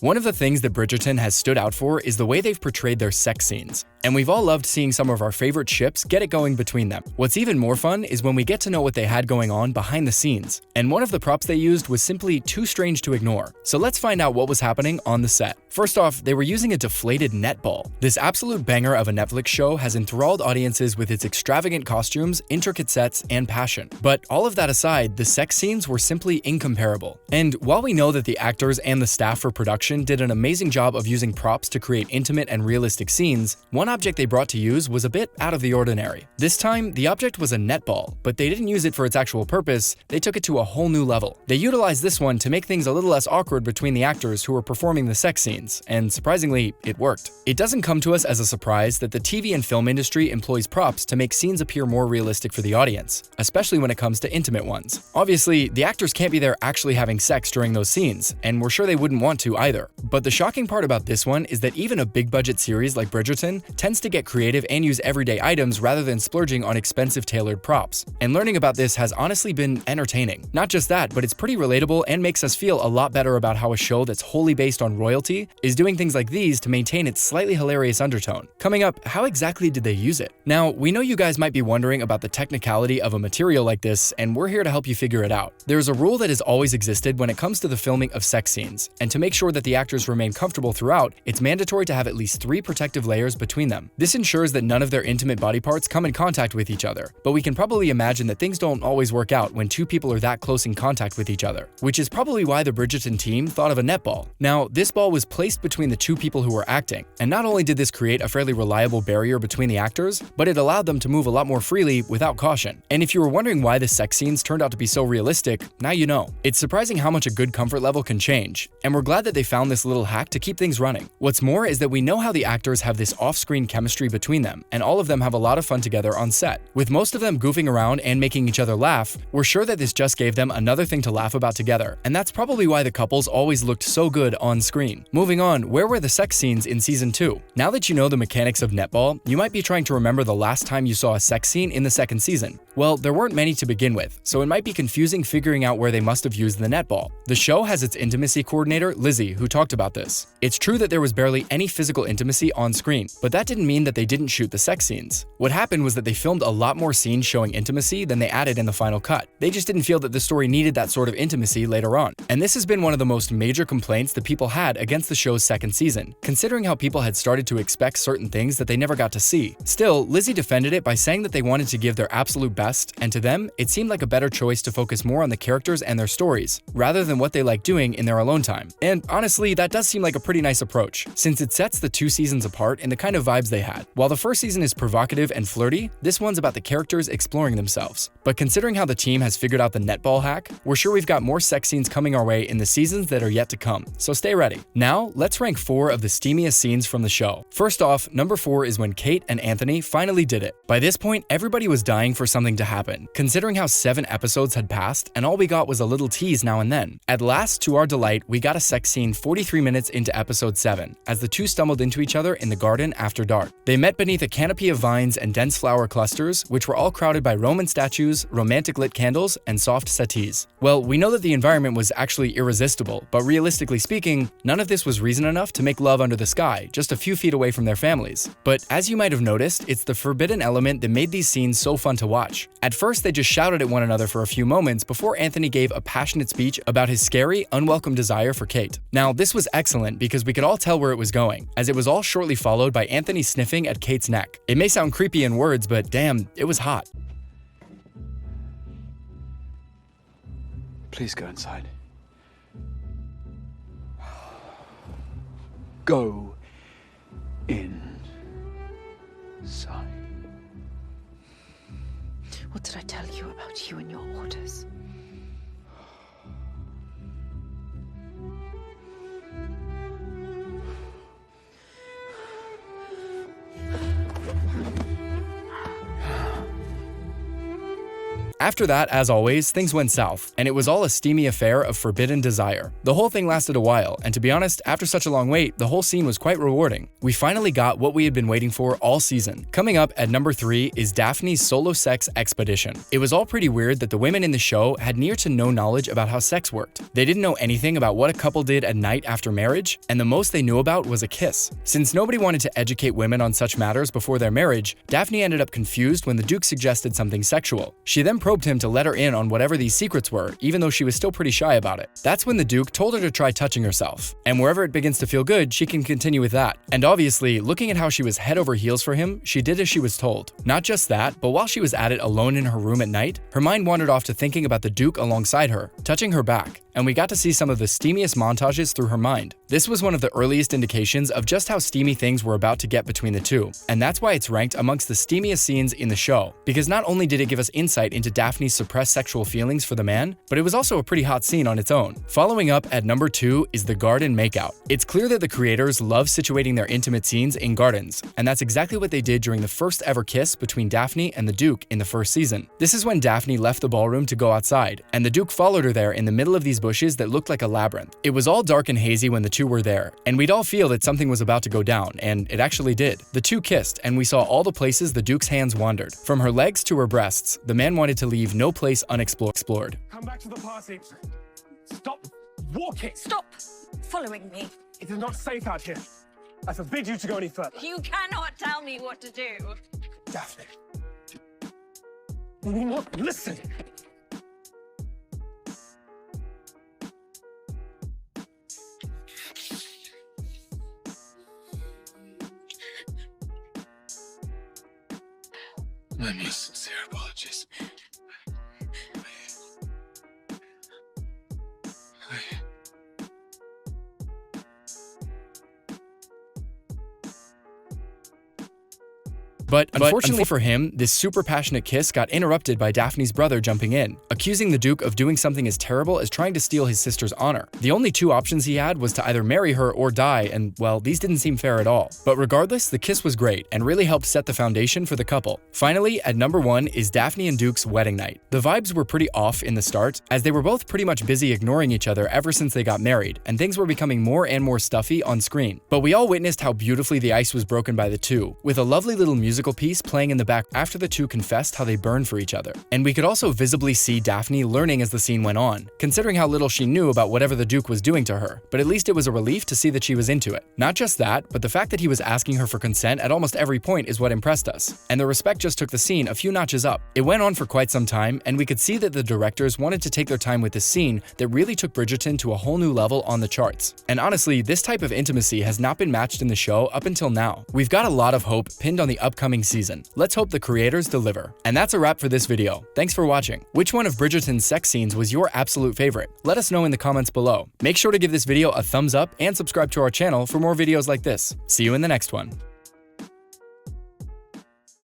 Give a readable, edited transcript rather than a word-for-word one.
One of the things that Bridgerton has stood out for is the way they've portrayed their sex scenes. And we've all loved seeing some of our favorite ships get it going between them. What's even more fun is when we get to know what they had going on behind the scenes. And one of the props they used was simply too strange to ignore. So let's find out what was happening on the set. First off, they were using a deflated netball. This absolute banger of a Netflix show has enthralled audiences with its extravagant costumes, intricate sets, and passion. But all of that aside, the sex scenes were simply incomparable. And while we know that the actors and the staff for production did an amazing job of using props to create intimate and realistic scenes, one object they brought to use was a bit out of the ordinary. This time, the object was a netball, but they didn't use it for its actual purpose, they took it to a whole new level. They utilized this one to make things a little less awkward between the actors who were performing the sex scenes, and surprisingly, it worked. It doesn't come to us as a surprise that the TV and film industry employs props to make scenes appear more realistic for the audience, especially when it comes to intimate ones. Obviously, the actors can't be there actually having sex during those scenes, and we're sure they wouldn't want to either. But the shocking part about this one is that even a big-budget series like Bridgerton tends to get creative and use everyday items rather than splurging on expensive tailored props. And learning about this has honestly been entertaining. Not just that, but it's pretty relatable and makes us feel a lot better about how a show that's wholly based on royalty is doing things like these to maintain its slightly hilarious undertone. Coming up, how exactly did they use it? Now, we know you guys might be wondering about the technicality of a material like this, and we're here to help you figure it out. There's a rule that has always existed when it comes to the filming of sex scenes, and to make sure that the actors remain comfortable throughout, it's mandatory to have at least 3 protective layers between them. This ensures that none of their intimate body parts come in contact with each other, but we can probably imagine that things don't always work out when 2 people are that close in contact with each other, which is probably why the Bridgerton team thought of a netball. Now, this ball was placed between the 2 people who were acting, and not only did this create a fairly reliable barrier between the actors, but it allowed them to move a lot more freely without caution. And if you were wondering why the sex scenes turned out to be so realistic, now you know. It's surprising how much a good comfort level can change, and we're glad that they found this little hack to keep things running. What's more is that we know how the actors have this off-screen chemistry between them, and all of them have a lot of fun together on set. With most of them goofing around and making each other laugh, we're sure that this just gave them another thing to laugh about together, and that's probably why the couples always looked so good on screen. Moving on, where were the sex scenes in season 2? Now that you know the mechanics of netball, you might be trying to remember the last time you saw a sex scene in the 2nd season. Well, there weren't many to begin with, so it might be confusing figuring out where they must have used the netball. The show has its intimacy coordinator, Lizzie, who talked about this. It's true that there was barely any physical intimacy on screen, but that didn't mean that they didn't shoot the sex scenes. What happened was that they filmed a lot more scenes showing intimacy than they added in the final cut. They just didn't feel that the story needed that sort of intimacy later on. And this has been one of the most major complaints that people had against the show's 2nd season, considering how people had started to expect certain things that they never got to see. Still, Lizzie defended it by saying that they wanted to give their absolute best, and to them, it seemed like a better choice to focus more on the characters and their stories, rather than what they like doing in their alone time. And honestly, that does seem like a pretty nice approach, since it sets the 2 seasons apart in the kind of vibes they had. While the 1st season is provocative and flirty, this one's about the characters exploring themselves. But considering how the team has figured out the netball hack, we're sure we've got more sex scenes coming our way in the seasons that are yet to come, so stay ready. Now, let's rank 4 of the steamiest scenes from the show. First off, number 4 is when Kate and Anthony finally did it. By this point, everybody was dying for something to happen, considering how 7 episodes had passed and all we got was a little tease now and then. At last, to our delight, we got a sex scene 43 minutes into episode 7, as the 2 stumbled into each other in the garden after dark. They met beneath a canopy of vines and dense flower clusters, which were all crowded by Roman statues, romantic lit candles, and soft settees. Well, we know that the environment was actually irresistible, but realistically speaking, none of this was reason enough to make love under the sky, just a few feet away from their families. But as you might have noticed, it's the forbidden element that made these scenes so fun to watch. At first, they just shouted at one another for a few moments before Anthony gave a passionate speech about his scary, unwelcome desire for Kate. Now, this was excellent because we could all tell where it was going, as it was all shortly followed by Anthony sniffing at Kate's neck. It may sound creepy in words, but damn, it was hot. Please go inside. Go inside. What did I tell you about you and your orders? After that, as always, things went south, and it was all a steamy affair of forbidden desire. The whole thing lasted a while, and to be honest, after such a long wait, the whole scene was quite rewarding. We finally got what we had been waiting for all season. Coming up at number 3 is Daphne's solo sex expedition. It was all pretty weird that the women in the show had near to no knowledge about how sex worked. They didn't know anything about what a couple did at night after marriage, and the most they knew about was a kiss. Since nobody wanted to educate women on such matters before their marriage, Daphne ended up confused when the Duke suggested something sexual. She then probed him to let her in on whatever these secrets were, even though she was still pretty shy about it. That's when the Duke told her to try touching herself, and wherever it begins to feel good, she can continue with that. And obviously, looking at how she was head over heels for him, she did as she was told. Not just that, but while she was at it alone in her room at night, her mind wandered off to thinking about the Duke alongside her, touching her back, and we got to see some of the steamiest montages through her mind. This was one of the earliest indications of just how steamy things were about to get between the two, and that's why it's ranked amongst the steamiest scenes in the show, because not only did it give us insight into Daphne's suppressed sexual feelings for the man, but it was also a pretty hot scene on its own. Following up at number 2 is the garden makeout. It's clear that the creators love situating their intimate scenes in gardens, and that's exactly what they did during the first ever kiss between Daphne and the Duke in the first season. This is when Daphne left the ballroom to go outside, and the Duke followed her there in the middle of these bushes that looked like a labyrinth. It was all dark and hazy when the two were there, and we'd all feel that something was about to go down, and it actually did. The two kissed, and we saw all the places the Duke's hands wandered. From her legs to her breasts, the man wanted to leave no place unexplored. Come back to the party. Stop walking. Stop following me. It is not safe out here. I forbid you to go any further. You cannot tell me what to do. Daphne. You will not listen. My most sincere apologies. But unfortunately for him, this super passionate kiss got interrupted by Daphne's brother jumping in, accusing the Duke of doing something as terrible as trying to steal his sister's honor. The only two options he had was to either marry her or die, and well, these didn't seem fair at all. But regardless, the kiss was great and really helped set the foundation for the couple. Finally, at number 1 is Daphne and Duke's wedding night. The vibes were pretty off in the start, as they were both pretty much busy ignoring each other ever since they got married, and things were becoming more and more stuffy on screen. But we all witnessed how beautifully the ice was broken by the two, with a lovely little musical piece playing in the back after the two confessed how they burned for each other. And we could also visibly see Daphne learning as the scene went on, considering how little she knew about whatever the Duke was doing to her, but at least it was a relief to see that she was into it. Not just that, but the fact that he was asking her for consent at almost every point is what impressed us, and the respect just took the scene a few notches up. It went on for quite some time, and we could see that the directors wanted to take their time with this scene that really took Bridgerton to a whole new level on the charts. And honestly, this type of intimacy has not been matched in the show up until now. We've got a lot of hope pinned on the upcoming season. Let's hope the creators deliver. And that's a wrap for this video. Thanks for watching. Which one of Bridgerton's sex scenes was your absolute favorite? Let us know in the comments below. Make sure to give this video a thumbs up and subscribe to our channel for more videos like this. See you in the next one.